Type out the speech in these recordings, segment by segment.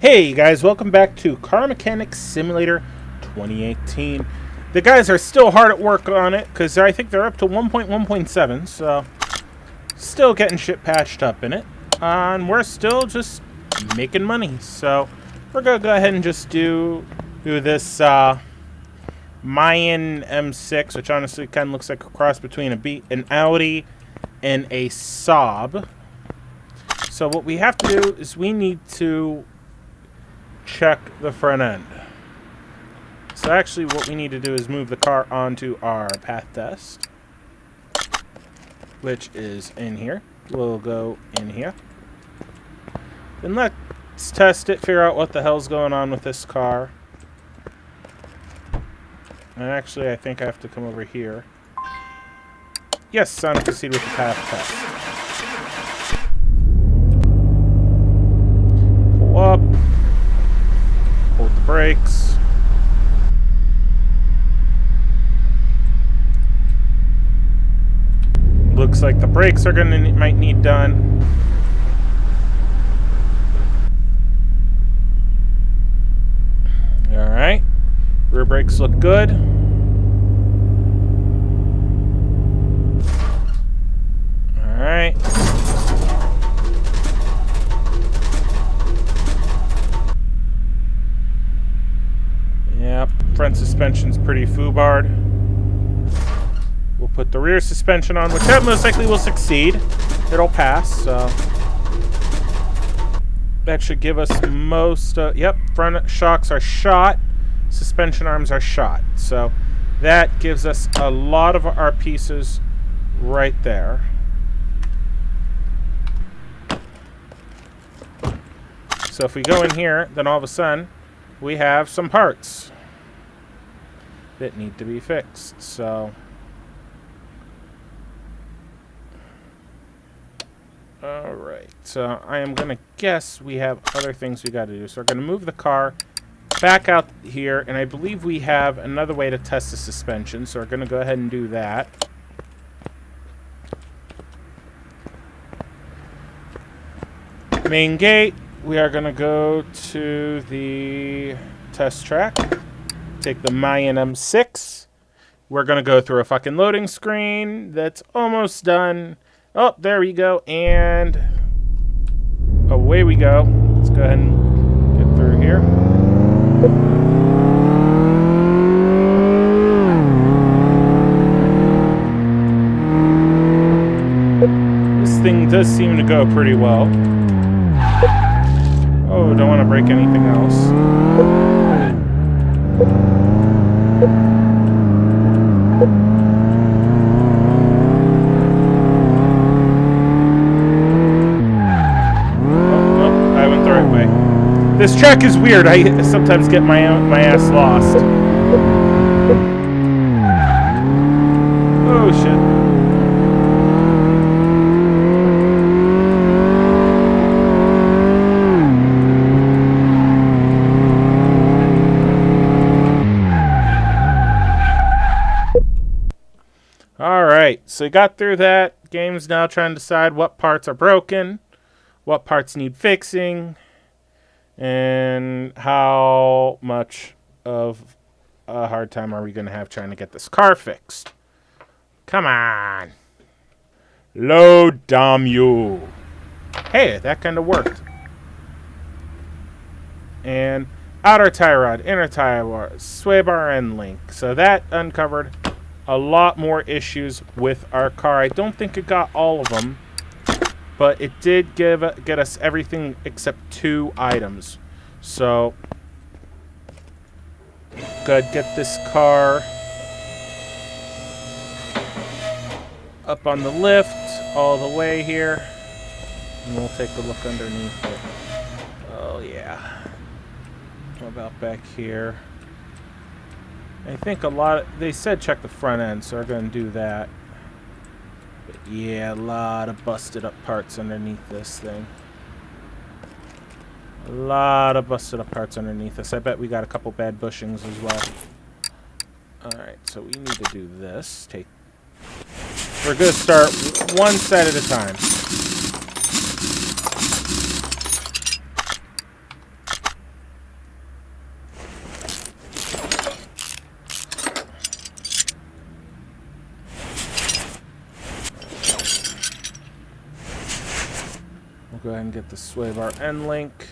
Hey guys, welcome back to Car Mechanics Simulator 2018. The guys are still hard at work on it because I think they're up to 1.1.7, so still getting shit patched up in it. And we're still just making money, so we're gonna go ahead and just do this Mayan M6, which honestly kind of looks like a cross between an Audi and a Saab. So what we have to do is we need to check the front end. So actually what we need to do is move the car onto our path test, which is in here. We'll go in here. Then let's test it, figure out what the hell's going on with this car. And actually I think I have to come over here. Yes, time to proceed with the path test. Pull up. Hold the brakes. Looks like the brakes are might need done. All right, rear brakes look good. All right. Yep, front suspension's pretty foobarred. We'll put the rear suspension on, which most likely will succeed. It'll pass, so that should give us most. Yep, front shocks are shot, suspension arms are shot. So that gives us a lot of our pieces right there. So if we go in here, then all of a sudden we have some parts that need to be fixed. So alright, so I am gonna guess we have other things we gotta do. So we're gonna move the car back out here, and I believe we have another way to test the suspension, so we're gonna go ahead and do that. Main gate, we are gonna go to the test track. Take the Mayan M6. We're going to go through a fucking loading screen that's almost done. Oh, there we go. And away we go. Let's go ahead and get through here. This thing does seem to go pretty well. Oh, don't want to break anything else. This track is weird. I sometimes get my ass lost. Oh shit. Alright, so we got through that. Game's now trying to decide what parts are broken, what parts need fixing, and how much of a hard time are we going to have trying to get this car fixed? Come on. Load, damn you. Hey, that kind of worked. And outer tie rod, inner tie bar, sway bar end link. So that uncovered a lot more issues with our car. I don't think it got all of them, but it did get us everything except 2 items. So, good. Get this car up on the lift all the way here, and we'll take a look underneath it. Oh yeah. What about back here? I think they said check the front end, so we're going to do that. But yeah, a lot of busted up parts underneath this thing. A lot of busted up parts underneath us. I bet we got a couple bad bushings as well. Alright, so we need to do this. We're going to start one side at a time. go ahead and get the sway bar end link.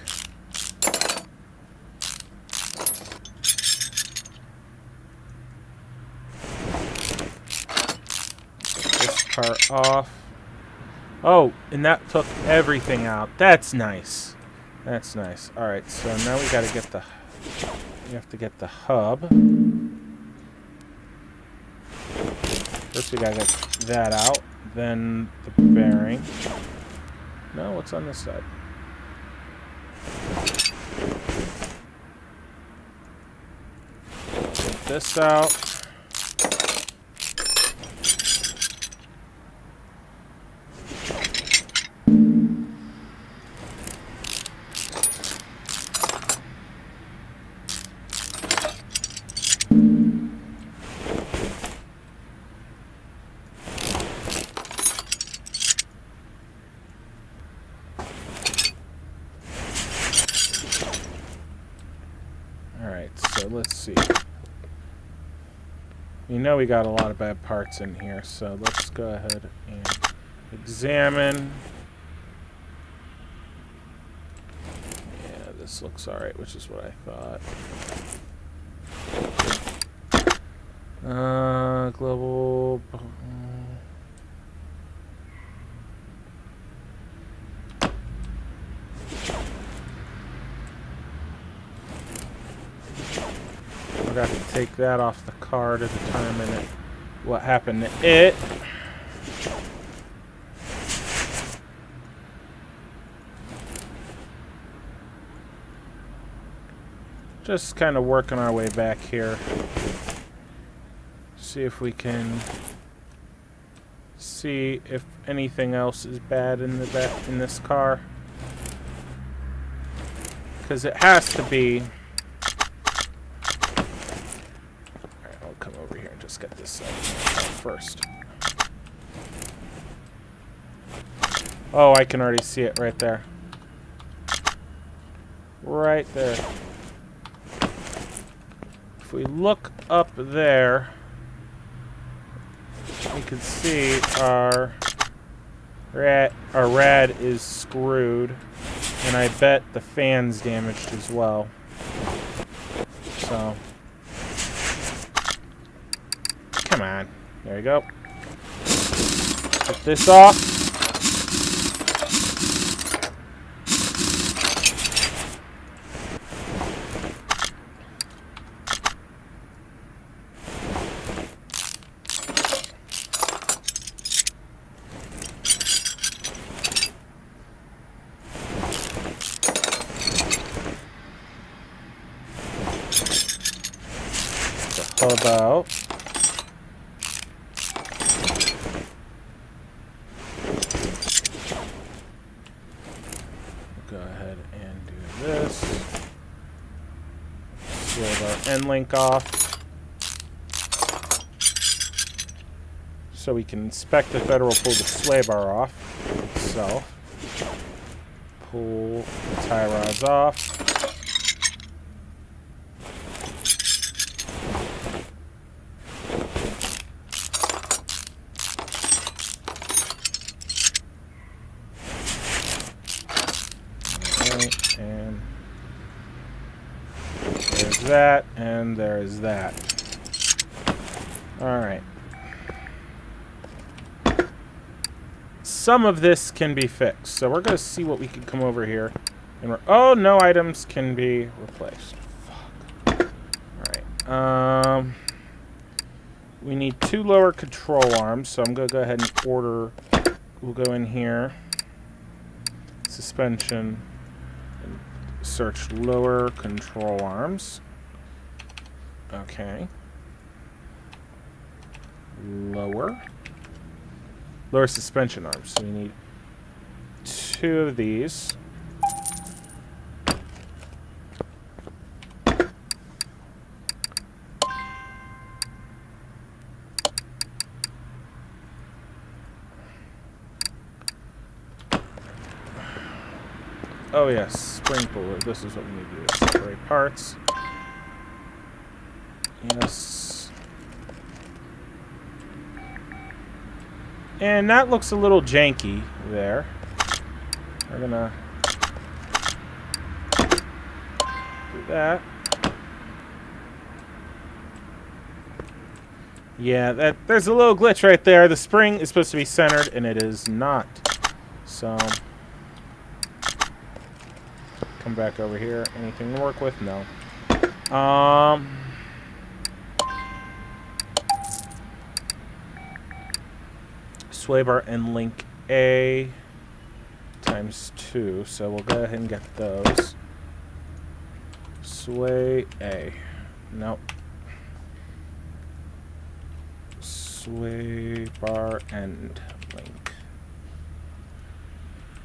This part off. Oh, and that took everything out. That's nice. That's nice. All right, so now we got to get the. We have to get the hub. First, we got to get that out. Then the bearing. No, what's on this side? Get this out. So let's see. You know we got a lot of bad parts in here, so let's go ahead and examine. Yeah, this looks alright, which is what I thought. Global. I got to take that off the car to determine what happened to it. Just kind of working our way back here. See if we can see if anything else is bad in the back in this car. Because it has to be. Come over here and just get this first. Oh, I can already see it right there. Right there. If we look up there, we can see our rad is screwed, and I bet the fan's damaged as well. So. Come on. There you go. Get this off. The hub out. Go ahead and do this. Sway our end link off. So we can inspect it better. We'll pull the sway bar off itself. Pull the tie rods off. And there's that, and there is that. Alright. Some of this can be fixed, so we're going to see what we can come over here. And oh, no items can be replaced. Fuck. Alright. We need 2 lower control arms, so I'm going to go ahead and order. We'll go in here. Suspension. Search lower control arms. Okay. Lower suspension arms. So we need 2 of these. Oh yes, spring puller. This is what we need to do. Separate parts. Yes. And that looks a little janky there. We're gonna do that. Yeah, there's a little glitch right there. The spring is supposed to be centered, and it is not. So, come back over here. Anything to work with? No. Sway bar and link A times 2. So we'll go ahead and get those. Sway A. Nope. Sway bar end link.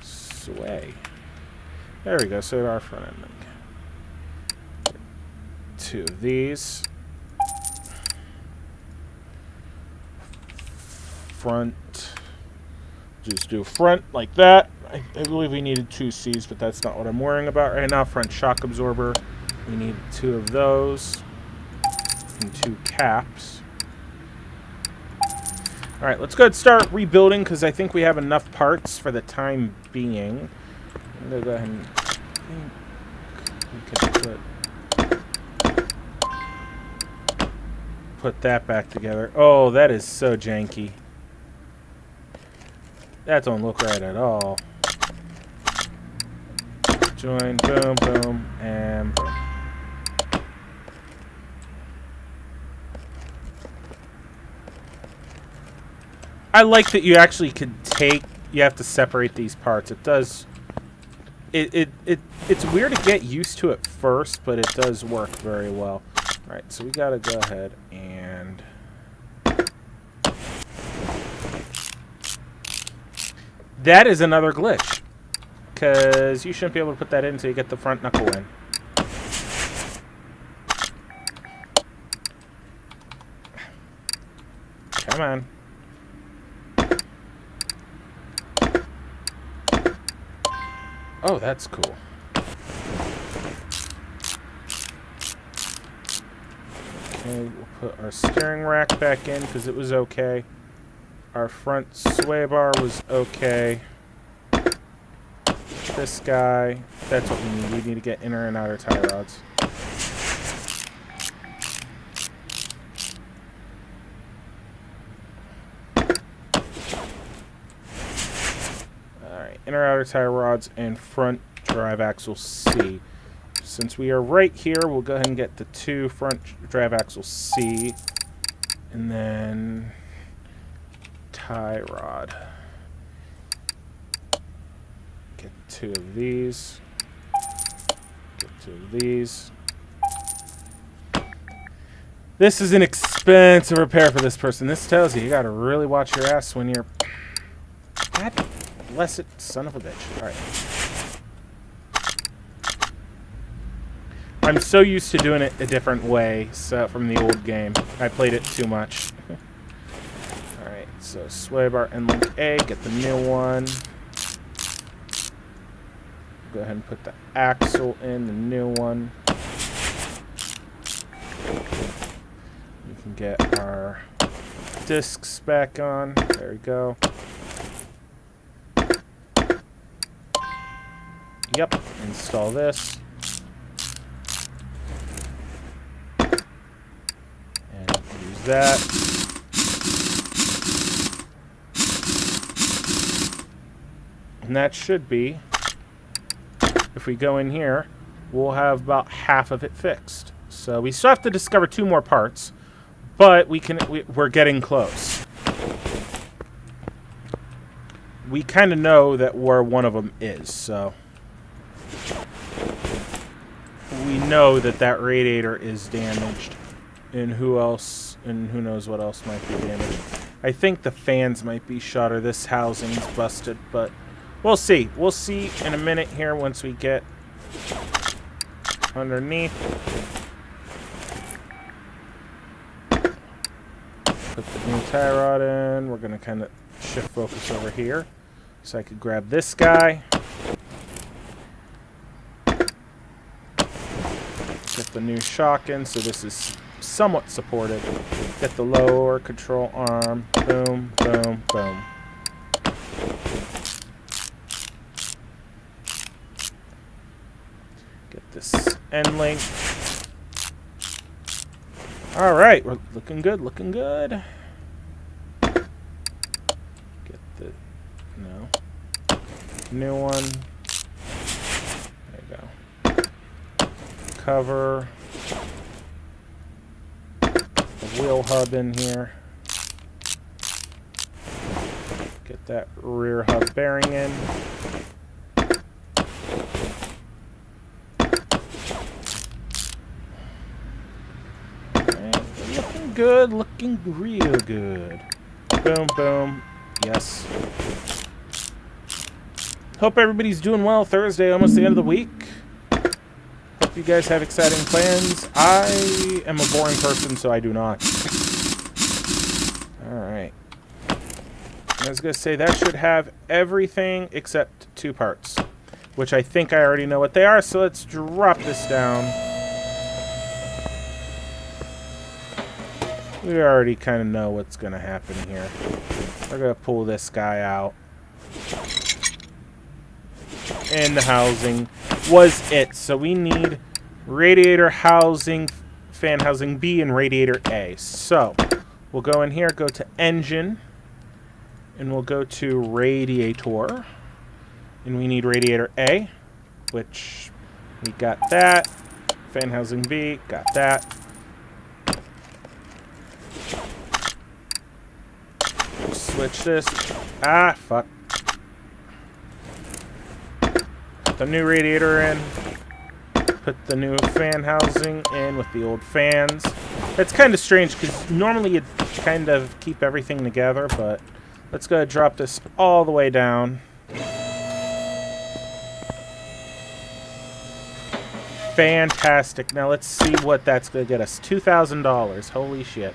Sway. There we go. Sway bar front end link. 2 of these. Front. Just do front like that. I believe we needed 2 C's, but that's not what I'm worrying about right now. Front shock absorber. We need 2 of those. And 2 caps. Alright, let's go ahead and start rebuilding because I think we have enough parts for the time being. I'm going to go ahead and we could put that back together. Oh, that is so janky. That don't look right at all. Join, boom, boom, and boom. I like that you actually could you have to separate these parts. It does, it's weird to get used to at first, but it does work very well. All right, so we gotta go ahead and that is another glitch because you shouldn't be able to put that in until you get the front knuckle in. Come on. Oh, that's cool. Okay, we'll put our steering rack back in because it was okay. Our front sway bar was okay. This guy, that's what we need. We need to get inner and outer tie rods. Inner outer tie rods and front drive axle C. Since we are right here, we'll go ahead and get the 2 front drive axle C and then tie rod. Get 2 of these. Get 2 of these. This is an expensive repair for this person. This tells you gotta really watch your ass when you're... God bless it, son of a bitch. Alright. I'm so used to doing it a different way from the old game. I played it too much. Alright, so sway bar and link A, get the new one. Go ahead and put the axle in, the new one. We can get our discs back on. There we go. Yep, install this. And use that. And that should be, if we go in here, we'll have about half of it fixed. So we still have to discover 2 more parts, but we're getting close. We kind of know that where one of them is, so we know that radiator is damaged, and who knows what else might be damaged. I think the fans might be shot or this housing's busted, but we'll see. We'll see in a minute here once we get underneath. Put the new tie rod in. We're going to kind of shift focus over here so I could grab this guy. Get the new shock in, so this is somewhat supported. Get the lower control arm. Boom, boom, boom. Get this end link. All right, we're looking good, looking good. Get the new one. There you go. Cover the wheel hub in here. Get that rear hub bearing in. Looking good, looking real good. Boom, boom. Yes. Hope everybody's doing well. Thursday, almost the end of the week. Hope you guys have exciting plans. I am a boring person, so I do not. Alright. I was going to say that should have everything except 2 parts, which I think I already know what they are, so let's drop this down. We already kind of know what's going to happen here. We're going to pull this guy out. And the housing was it. So we need radiator housing, fan housing B, and radiator A. So we'll go in here, go to engine, and we'll go to radiator. And we need radiator A, which we got that. Fan housing B, got that. Switch this. Ah, fuck. Put the new radiator in. Put the new fan housing in with the old fans. It's kind of strange because normally you'd kind of keep everything together, but let's go ahead and drop this all the way down. Fantastic. Now let's see what that's going to get us. $2,000. Holy shit.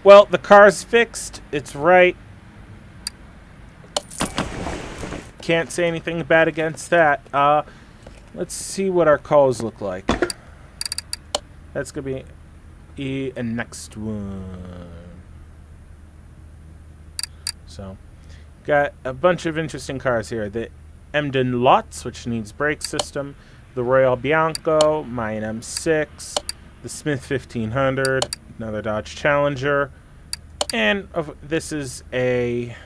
Well, the car's fixed. It's right. Can't say anything bad against that. Let's see what our calls look like. That's going to be a next one. So, got a bunch of interesting cars here. The Emden Lotz, which needs brake system. The Royal Bianco, Mayan M6. The Smith 1500. Another Dodge Challenger, and this is a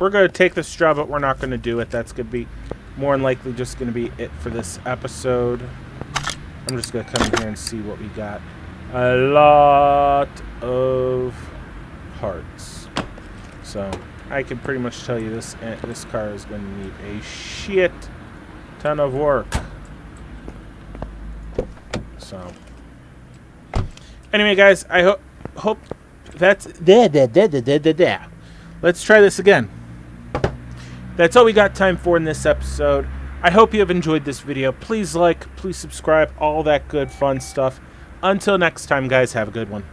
we're going to take this job, but we're not going to do it. That's going to be more than likely just going to be it for this episode. I'm just going to come in here and see what we got. A lot of parts. So I can pretty much tell you this car is going to need a shit ton of work. So anyway, guys, I hope that's let's try this again. That's all we got time for in this episode. I hope you have enjoyed this video. Please like, please subscribe, all that good fun stuff. Until next time, guys, have a good one.